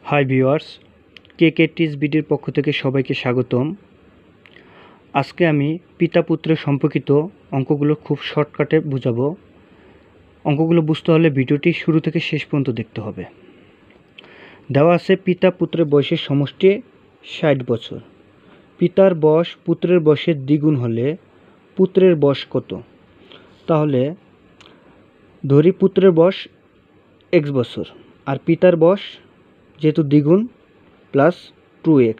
Hi viewers, কে টিজ বিডির পক্ষ থেকে সবাইকে স্বাগতম। আজকে আমি পিতা পুত্রের সম্পর্কিত অঙ্কগুলো খুব শর্টকাটে বোঝাবো। অঙ্কগুলো বুঝতে হলে ভিডিওটি শুরু থেকে শেষ পর্যন্ত দেখতে হবে। দেওয়া আছে পিতা পুত্রের বয়সের সমষ্টি 60 বছর। পিতার বয়স পুত্রের বয়সের দ্বিগুণ হলে পুত্রের বয়স কত? তাহলে ধরি পুত্রের বয়স x বছর আর পিতার বয়স যেহেতু দ্বিগুণ প্লাস 2x,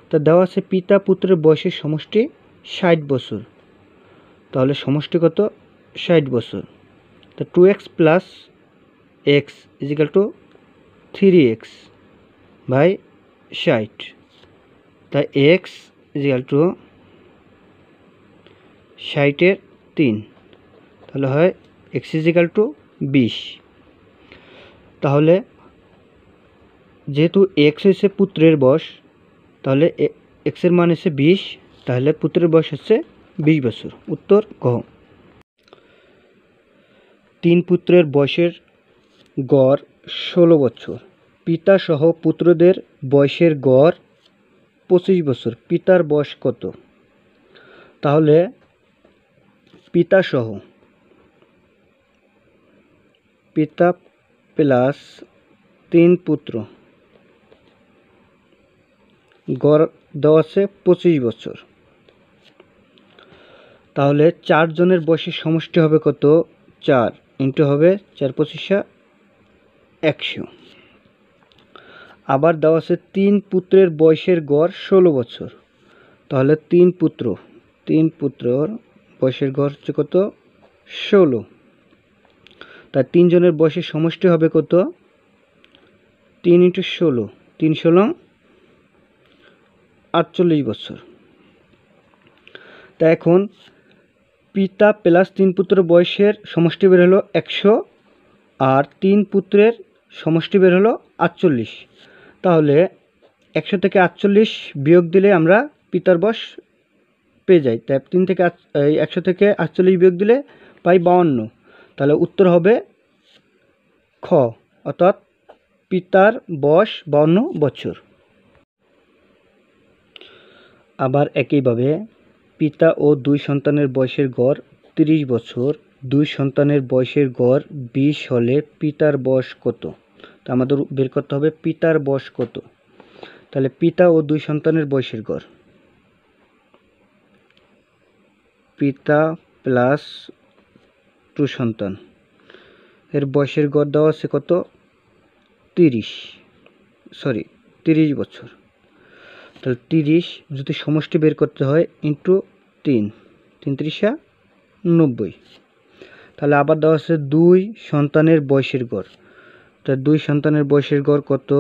তা দেওয়া আছে পিতা পুত্রের বয়সের সমষ্টি 60 বছর। তাহলে সমষ্টি কত? 60 বছর। তা 2x plus x is equal to 3x by 60। তাই x ইজিক্যাল টু 60-এর 3, তাহলে হয় x ইজিক্যাল টু 20। তাহলে যেহেতু x হচ্ছে পুত্রের বয়স, তাহলে x এর মান হচ্ছে 20, তাহলে পুত্রের বয়স হচ্ছে 20 বছর। উত্তর ক। 3 পুত্রের বয়সের গড় 16 বছর। পিতা সহ পুত্রদের বয়সের গড় 25 বছর। পিতার বয়স কত? তাহলে পিতা সহ, পিতা প্লাস 3 পুত্র, গড় দেওয়া আছে 25 বছর। তাহলে 4 জনের বয়সের সমষ্টি হবে কত? 4 ইন্টু হবে 4 25 100। আবার দেওয়া আছে 3 পুত্রের বয়সের গড় 16 বছর। তাহলে 3 পুত্রর বয়সের গড় হচ্ছে কত? 16। তাই 3 জনের বয়সের সমষ্টি হবে কত? 3 ইন্টু 16, 3 16 48 বছর। তা এখন পিতা প্লাস 3 পুত্রের বয়সের সমষ্টি বের হলো 100 আর 3 পুত্রের সমষ্টি বের হলো 48। তাহলে 100 থেকে 48 বিয়োগ দিলে আমরা পিতার বয়স পেয়ে যাই। তাই 100 থেকে 48 বিয়োগ দিলে পাই 52। তাহলে উত্তর হবে খ, অর্থাৎ পিতার বয়স 52 বছর। আবার একইভাবে পিতা ও 2 সন্তানের বয়সের গড় 30 বছর। 2 সন্তানের বয়সের গড় 20 হলে পিতার বয়স কত? তা আমাদের বের করতে হবে পিতার বয়স কত। তাহলে পিতা ও 2 সন্তানের বয়সের গড়, পিতা প্লাস 2 সন্তান এর বয়সের গড় দেওয়া আছে কত? 30 বছর। তাহলে 30 যদি সমষ্টি বের করতে হয় ইন্টু 3, 3 ত্রিশা 90। তাহলে আবার দেওয়া আছে 2 সন্তানের বয়সের গড়। তা 2 সন্তানের বয়সের গড় কত?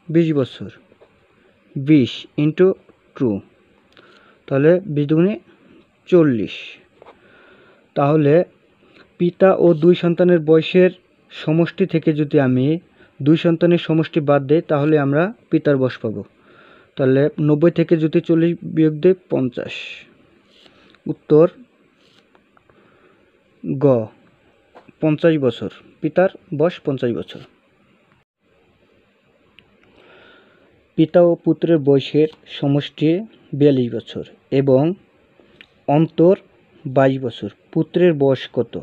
20 বছর। 20 ইন্টু 2, তাহলে 20 দুগুণে 40। তাহলে পিতা ও 2 সন্তানের বয়সের সমষ্টি থেকে যদি আমি 2 সন্তানের সমষ্টি বাদ দেই তাহলে আমরা পিতার বয়স পাবো। তাহলে 90 থেকে যদি 40 বিয়োগ দেই 50। উত্তর গ, 50 বছর। পিতার বয়স 50 বছর। পিতা ও পুত্রের বয়সের সমষ্টি 42 বছর এবং অন্তর 22 বছর। পুত্রের বয়স কত?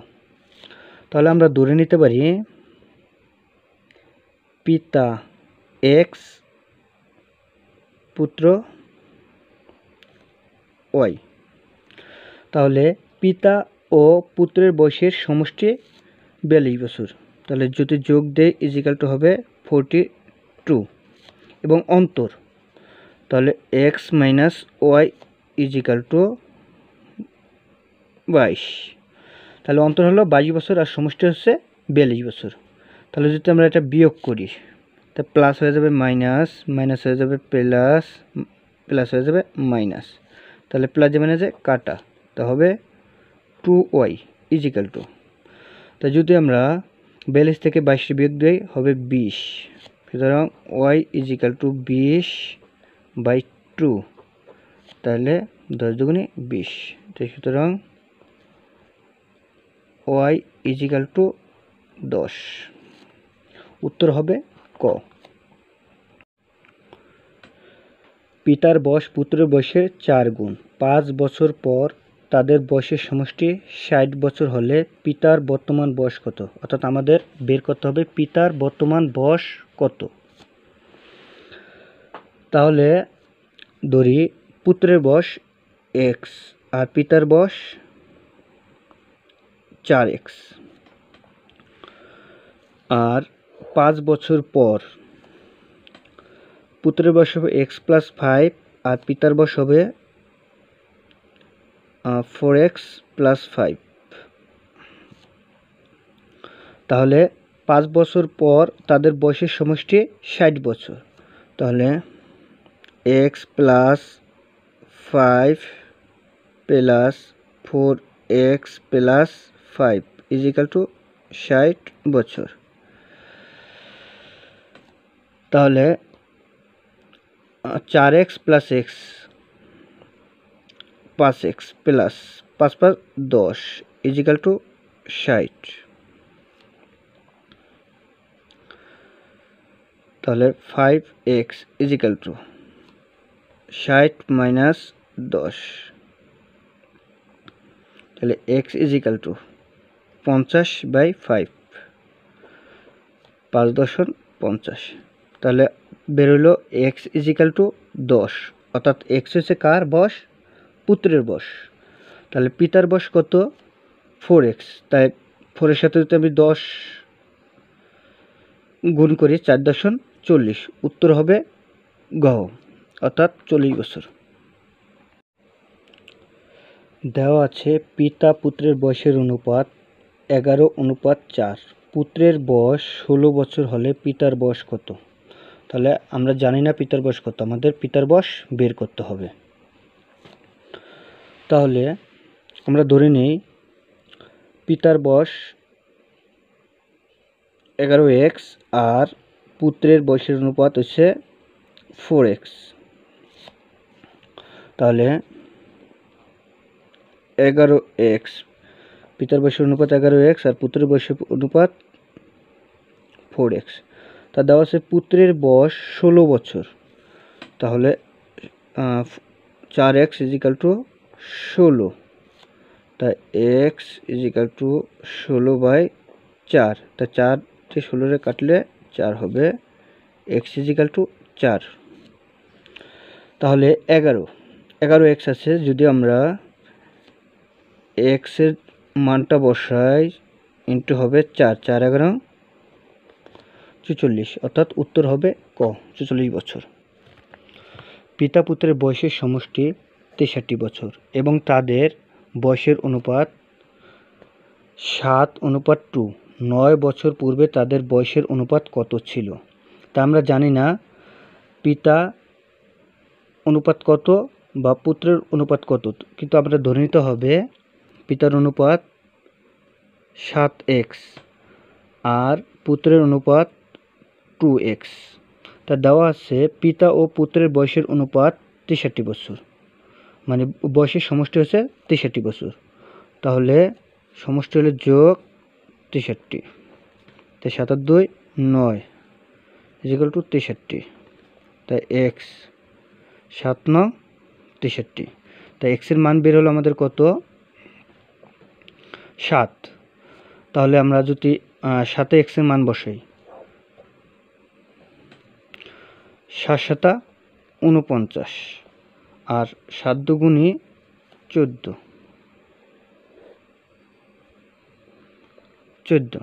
তাহলে আমরা ধরে নিতে পারি পিতা x, পুত্র y। তাহলে পিতা ও পুত্রের বয়সের সমষ্টি 42 বছর। তাহলে যদি যোগ দেয় ইজিক্যাল টু হবে 42 এবং অন্তর, তাহলে x minus y is equal to 22। তাহলে অন্তর হলো 22 বছর আর সমষ্টি হচ্ছে 42 বছর। তাহলে যদি আমরা এটা বিয়োগ করি তা প্লাস হয়ে যাবে মাইনাস, মাইনাস হয়ে যাবে প্লাস, প্লাস হয়ে যাবে মাইনাস। তাহলে প্লাস যে মাইনাসে কাটা, তা হবে 2y ইজিক্যাল টু, তা যদি আমরা 42 থেকে 22 বিয়োগ দিই হবে 20। সুতরাং y ইজিক্যাল টু 20/2, তাহলে 10 দুগুণে 20। সুতরাং y ইজিক্যাল টু 10। উত্তর হবে ক। পিতার বয়স পুত্রের বয়সের 4 গুণ। 5 বছর পর তাদের বয়সের সমষ্টি 60 বছর হলে পিতার বর্তমান বয়স কত? অর্থাৎ আমাদের বের করতে হবে পিতার বর্তমান বয়স কত। তাহলে ধরি পুত্রের বয়স x আর পিতার বয়স 4x, আর 5 বছর পর পুত্রের বয়স হবে x + 5 আর পিতার বয়স হবে 4x + 5। তাহলে 5 বছর পর তাদের বয়সের সমষ্টি 60 বছর। তাহলে x + 5 + 4x + 5 = 60 বছর। তাহলে 4x + x 5x প্লাস 5 5 10 = 60। তাহলে 5x = 60 - 10। তাহলে x = 50/5, 5 × 10 = 50। তাহলে বের হলো x = 10, অর্থাৎ x হচ্ছে কার বয়স? পুত্রের বয়স। তাহলে পিতার বয়স কত? 4x। তাই 4 এর সাথে যদি আমি 10 গুণ করি 4 × 10 = 40, উত্তর হবে ঘ, অর্থাৎ 40 বছর। দেওয়া আছে পিতা পুত্রের বয়সের অনুপাত 11:4। পুত্রের বয়স 16 বছর হলে পিতার বয়স কত? তাহলে আমরা জানি না পিতার বয়স কত, আমাদের পিতার বয়স বের করতে হবে। তাহলে আমরা ধরে নিই পিতার বয়স 11x আর পুত্রের বয়সের অনুপাত হচ্ছে 4x। তাহলে 11x, পিতার বয়সের অনুপাত 11x আর পুত্রের বয়সের অনুপাত 4x। তা দেওয়া আছে পুত্রের বয়স 16 বছর। তাহলে 4x = 16। তাই x = 16/4। তা 4 দিয়ে 16 কাটলে 4 হবে, x = 4। তাহলে 11x আছে, যদি আমরা x এর মানটা বসাই ইন্টু হবে 4, 4 × 11 = 44, অর্থাৎ উত্তর হবে ক, 44 বছর। পিতা পুত্রের বয়সের সমষ্টি 63 বছর এবং তাদের বয়সের অনুপাত 7:2। 9 বছর পূর্বে তাদের বয়সের অনুপাত কত ছিল? তা আমরা জানি না পিতা অনুপাত কত বা পুত্রের অনুপাত কত, কিন্তু আমরা ধরে নিতে হবে পিতার অনুপাত 7x আর পুত্রের অনুপাত 2x। তা দেওয়া আছে পিতা ও পুত্রের বয়সের অনুপাত 63 বছর, মানে বয়সের সমষ্টি হচ্ছে 63 বছর। তাহলে সমষ্টি হলে যোগ 63, তাই 7 আর 2 9 = 63। তাই x 7 × 9 = 63। তাই x এর মান বের হলো আমাদের কত? 7। তাহলে আমরা যদি 7 x এর মান বসাই, 7 × 7 = 49 আর 7 × 2 = 14।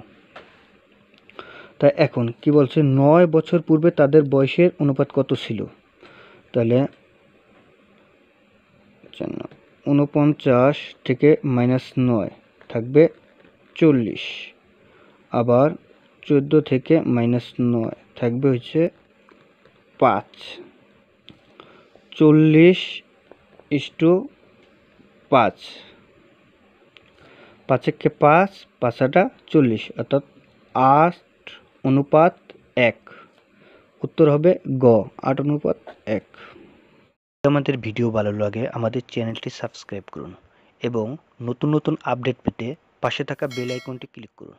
তাই এখন কি বলছে? 9 বছর পূর্বে তাদের বয়সের অনুপাত কত ছিল? তাহলে 49 থেকে -9 থাকবে 40, আবার 14 থেকে -9 থাকবে হচ্ছে 5। 40:5, 5 একে 5, 5 আটা 40, অর্থাৎ 8:1। উত্তর হবে গ, 8:1। আমাদের ভিডিও ভালো লাগে আমাদের চ্যানেলটি সাবস্ক্রাইব করুন এবং নতুন নতুন আপডেট পেতে পাশে থাকা বেল আইকনটি ক্লিক করুন।